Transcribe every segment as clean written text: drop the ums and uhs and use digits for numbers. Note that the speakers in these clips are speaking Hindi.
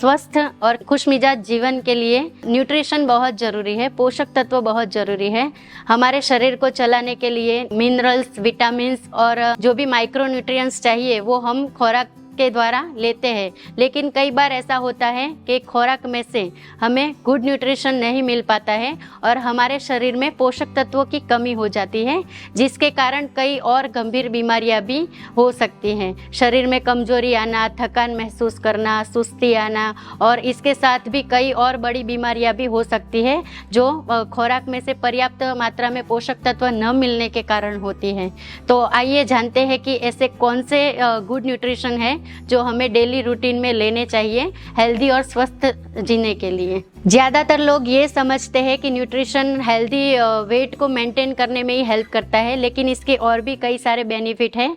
स्वस्थ और खुशमिजाज जीवन के लिए न्यूट्रिशन बहुत ज़रूरी है, पोषक तत्व बहुत ज़रूरी है। हमारे शरीर को चलाने के लिए मिनरल्स, विटामिन्स और जो भी माइक्रो न्यूट्रिएंट्स चाहिए वो हम खुराक के द्वारा लेते हैं। लेकिन कई बार ऐसा होता है कि खुराक में से हमें गुड न्यूट्रिशन नहीं मिल पाता है और हमारे शरीर में पोषक तत्वों की कमी हो जाती है, जिसके कारण कई और गंभीर बीमारियां भी हो सकती हैं। शरीर में कमजोरी आना, थकान महसूस करना, सुस्ती आना और इसके साथ भी कई और बड़ी बीमारियां भी हो सकती है जो खुराक में से पर्याप्त मात्रा में पोषक तत्व न मिलने के कारण होती हैं। तो आइए जानते हैं कि ऐसे कौन से गुड न्यूट्रिशन है जो हमें डेली रूटीन में लेने चाहिए हेल्दी और स्वस्थ जीने के लिए। ज़्यादातर लोग ये समझते हैं कि न्यूट्रिशन हेल्दी वेट को मेंटेन करने में ही हेल्प करता है, लेकिन इसके और भी कई सारे बेनिफिट हैं।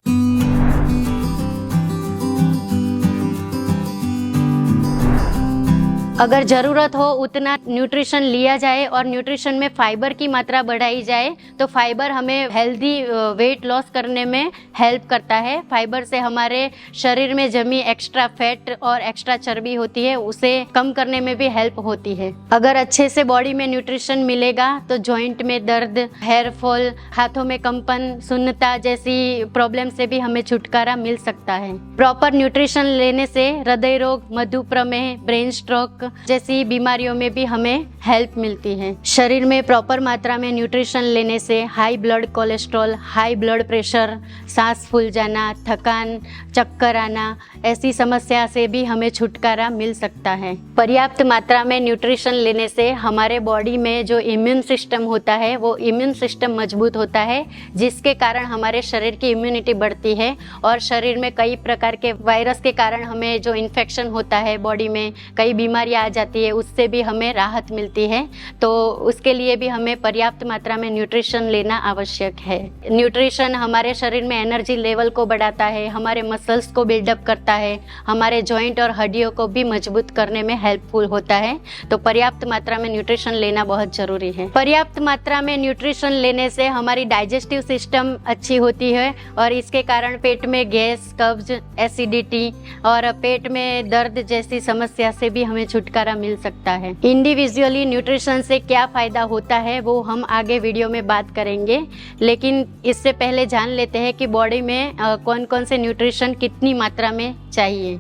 अगर ज़रूरत हो उतना न्यूट्रिशन लिया जाए और न्यूट्रिशन में फाइबर की मात्रा बढ़ाई जाए तो फाइबर हमें हेल्दी वेट लॉस करने में हेल्प करता है। फाइबर से हमारे शरीर में जमी एक्स्ट्रा फैट और एक्स्ट्रा चर्बी होती है, उसे कम करने में भी हेल्प होती है। अगर अच्छे से बॉडी में न्यूट्रिशन मिलेगा तो जॉइंट में दर्द, हेयर फॉल, हाथों में कंपन, सुन्नता जैसी प्रॉब्लम से भी हमें छुटकारा मिल सकता है। प्रॉपर न्यूट्रिशन लेने से हृदय रोग, मधुप्रमेह, ब्रेन स्ट्रोक जैसी बीमारियों में भी हमें हेल्प मिलती है। शरीर में प्रॉपर मात्रा में न्यूट्रिशन लेने से high blood cholesterol, high blood pressure, सांस फूल जाना, थकान, चक्कर आना ऐसी समस्या से भी हमें छुटकारा मिल सकता है। पर्याप्त मात्रा में न्यूट्रिशन लेने से हमारे बॉडी में जो इम्यून सिस्टम होता है वो इम्यून सिस्टम मजबूत होता है, जिसके कारण हमारे शरीर की इम्यूनिटी बढ़ती है और शरीर में कई प्रकार के वायरस के कारण हमें जो इन्फेक्शन होता है, बॉडी में कई बीमारियां आ जाती है, उससे भी हमें राहत मिलती है। तो उसके लिए भी हमें पर्याप्त मात्रा में न्यूट्रिशन लेना आवश्यक है। न्यूट्रिशन हमारे शरीर में एनर्जी लेवल को बढ़ाता है, हमारे मसल्स को बिल्डअप करता है, हमारे जॉइंट और हड्डियों को भी मजबूत करने में हेल्पफुल होता है। तो पर्याप्त मात्रा में न्यूट्रिशन लेना बहुत जरूरी है। पर्याप्त मात्रा में न्यूट्रिशन लेने से हमारी डाइजेस्टिव सिस्टम अच्छी होती है और इसके कारण पेट में गैस, कब्ज, एसिडिटी और पेट में दर्द जैसी समस्या से भी हमें छुटकारा मिल सकता है। इंडिविजुअली न्यूट्रिशन से क्या फायदा होता है वो हम आगे वीडियो में बात करेंगे, लेकिन इससे पहले जान लेते हैं कि बॉडी में कौन कौन से न्यूट्रिशन कितनी मात्रा में चाहिए।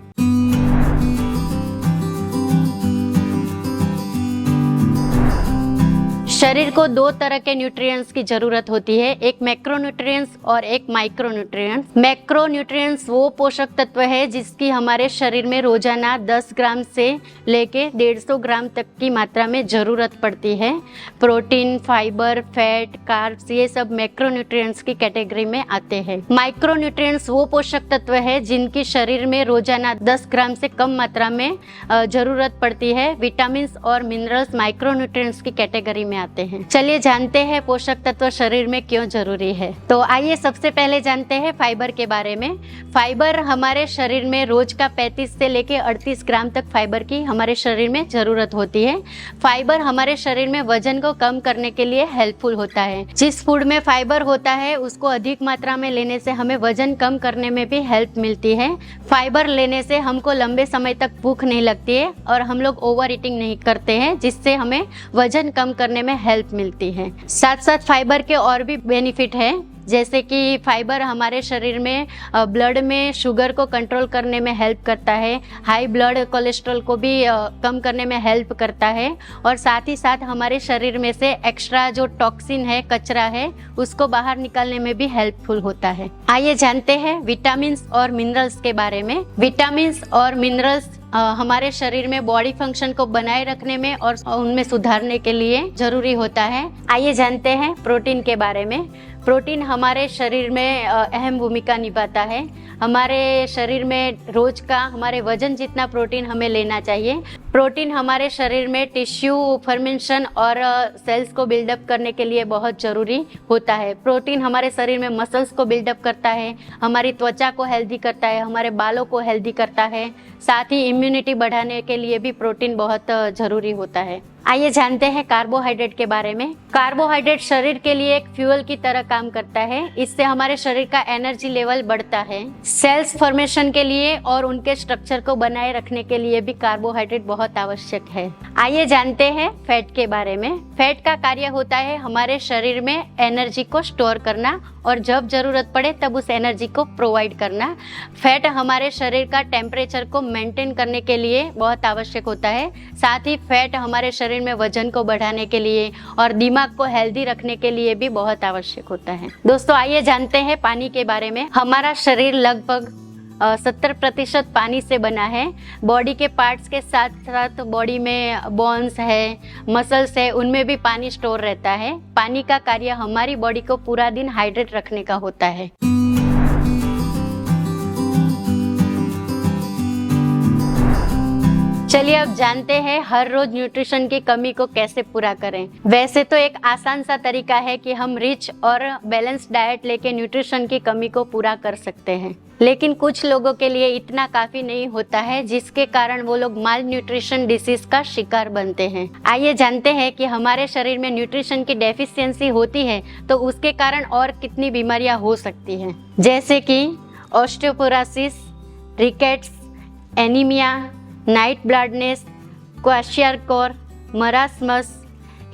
शरीर को दो तरह के न्यूट्रिएंट्स की जरूरत होती है, एक मैक्रो न्यूट्रिएंट्स और एक माइक्रो न्यूट्रिएंट्स। मैक्रो न्यूट्रिएंट्स वो पोषक तत्व है जिसकी हमारे शरीर में रोजाना 10 ग्राम से लेके 150 ग्राम तक की मात्रा में जरूरत पड़ती है। प्रोटीन, फाइबर, फैट, कार्ब्स ये सब मैक्रो न्यूट्रिएंट्स की कैटेगरी में आते हैं। माइक्रो न्यूट्रिएंट्स वो पोषक तत्व है जिनकी शरीर में रोजाना 10 ग्राम से कम मात्रा में जरूरत पड़ती है। विटामिन और मिनरल्स माइक्रो न्यूट्रिएंट्स की कैटेगरी में आते हैं। चलिए जानते हैं पोषक तत्व शरीर में क्यों जरूरी है। तो आइए सबसे पहले जानते हैं फाइबर के बारे में। फाइबर हमारे शरीर में रोज का 35 से लेके 38 ग्राम तक फाइबर की हमारे शरीर में जरूरत होती है। फाइबर हमारे शरीर में वजन को कम करने के लिए हेल्पफुल होता है। जिस फूड में फाइबर होता है उसको अधिक मात्रा में लेने से हमें वजन कम करने में भी हेल्प मिलती है। फाइबर लेने से हमको लंबे समय तक भूख नहीं लगती है और हम लोग ओवर ईटिंग नहीं करते हैं, जिससे हमें वजन कम करने में हेल्प मिलती है। साथ साथ फाइबर के और भी बेनिफिट है, जैसे कि फाइबर हमारे शरीर में ब्लड में शुगर को कंट्रोल करने में हेल्प करता है, हाई ब्लड कोलेस्ट्रॉल को भी कम करने में हेल्प करता है और साथ ही साथ हमारे शरीर में से एक्स्ट्रा जो टॉक्सिन है, कचरा है, उसको बाहर निकालने में भी हेल्पफुल होता है। आइए जानते हैं विटामिन्स और मिनरल्स के बारे में। विटामिन्स और मिनरल्स हमारे शरीर में बॉडी फंक्शन को बनाए रखने में और उनमें सुधारने के लिए जरूरी होता है। आइए जानते हैं प्रोटीन के बारे में। प्रोटीन हमारे शरीर में अहम भूमिका निभाता है। हमारे शरीर में रोज का हमारे वजन जितना प्रोटीन हमें लेना चाहिए। प्रोटीन हमारे शरीर में टिश्यू फॉर्मेशन और सेल्स को बिल्डअप करने के लिए बहुत ज़रूरी होता है। प्रोटीन हमारे शरीर में मसल्स को बिल्डअप करता है, हमारी त्वचा को हेल्दी करता है, हमारे बालों को हेल्दी करता है। साथ ही इम्यूनिटी बढ़ाने के लिए भी प्रोटीन बहुत ज़रूरी होता है। आइए जानते हैं कार्बोहाइड्रेट के बारे में। कार्बोहाइड्रेट शरीर के लिए एक फ्यूल की तरह काम करता है। इससे हमारे शरीर का एनर्जी लेवल बढ़ता है। सेल्स फॉर्मेशन के लिए और उनके स्ट्रक्चर को बनाए रखने के लिए भी कार्बोहाइड्रेट बहुत आवश्यक है। आइए जानते हैं फैट के बारे में। फैट का कार्य होता है हमारे शरीर में एनर्जी को स्टोर करना और जब जरूरत पड़े तब उस एनर्जी को प्रोवाइड करना। फैट हमारे शरीर का टेम्परेचर को मेंटेन करने के लिए बहुत आवश्यक होता है। साथ ही फैट हमारे शरीर में वजन को बढ़ाने के लिए और दिमाग को हेल्दी रखने के लिए भी बहुत आवश्यक होता है। दोस्तों आइए जानते हैं पानी के बारे में। हमारा शरीर लगभग 70% पानी से बना है। बॉडी के पार्ट्स के साथ साथ बॉडी में बोन्स है, मसल्स है, उनमें भी पानी स्टोर रहता है। पानी का कार्य हमारी बॉडी को पूरा दिन हाइड्रेट रखने का होता है। चलिए अब जानते हैं हर रोज न्यूट्रिशन की कमी को कैसे पूरा करें। वैसे तो एक आसान सा तरीका है कि हम रिच और बैलेंस डाइट लेके न्यूट्रिशन की कमी को पूरा कर सकते हैं, लेकिन कुछ लोगों के लिए इतना काफी नहीं होता है, जिसके कारण वो लोग माल न्यूट्रिशन डिसीज का शिकार बनते हैं। आइए जानते हैं कि हमारे शरीर में न्यूट्रिशन की डेफिशिएंसी होती है तो उसके कारण और कितनी बीमारियां हो सकती हैं, जैसे कि osteoporosis, rickets, anaemia, night blindness, kwashiorkor, marasmus,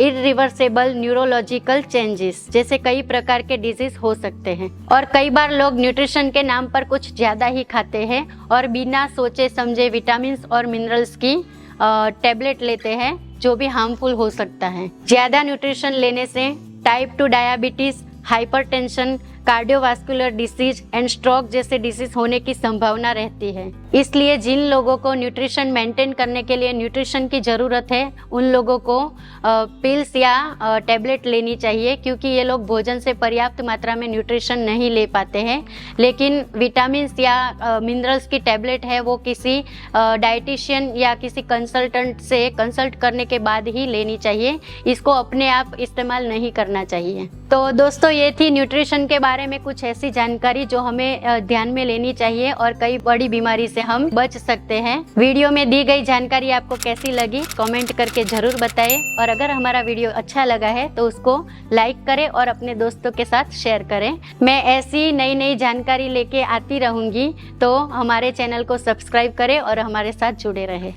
irreversible neurological changes जैसे कई प्रकार के डिजीज हो सकते हैं। और कई बार लोग न्यूट्रिशन के नाम पर कुछ ज़्यादा ही खाते हैं और बिना सोचे समझे विटामिन और मिनरल्स की टैबलेट लेते हैं, जो भी हार्मफुल हो सकता है। ज़्यादा न्यूट्रिशन लेने से type 2 diabetes, hypertension, cardiovascular disease and stroke जैसे डिसीज होने की संभावना रहती है। इसलिए जिन लोगों को न्यूट्रिशन मेंटेन करने के लिए न्यूट्रिशन की ज़रूरत है, उन लोगों को पिल्स या टैबलेट लेनी चाहिए, क्योंकि ये लोग भोजन से पर्याप्त मात्रा में न्यूट्रिशन नहीं ले पाते हैं। लेकिन विटामिन या मिनरल्स की टैबलेट है वो किसी डाइटिशियन या किसी कंसल्टेंट से कंसल्ट करने के बाद ही लेनी चाहिए। इसको अपने आप इस्तेमाल नहीं करना चाहिए। तो दोस्तों ये थी न्यूट्रिशन के बारे में कुछ ऐसी जानकारी जो हमें ध्यान में लेनी चाहिए और कई बड़ी बीमारी से हम बच सकते हैं। वीडियो में दी गई जानकारी आपको कैसी लगी कमेंट करके जरूर बताएं, और अगर हमारा वीडियो अच्छा लगा है तो उसको लाइक करें और अपने दोस्तों के साथ शेयर करें। मैं ऐसी नई नई जानकारी लेके आती रहूंगी, तो हमारे चैनल को सब्सक्राइब करें और हमारे साथ जुड़े रहें।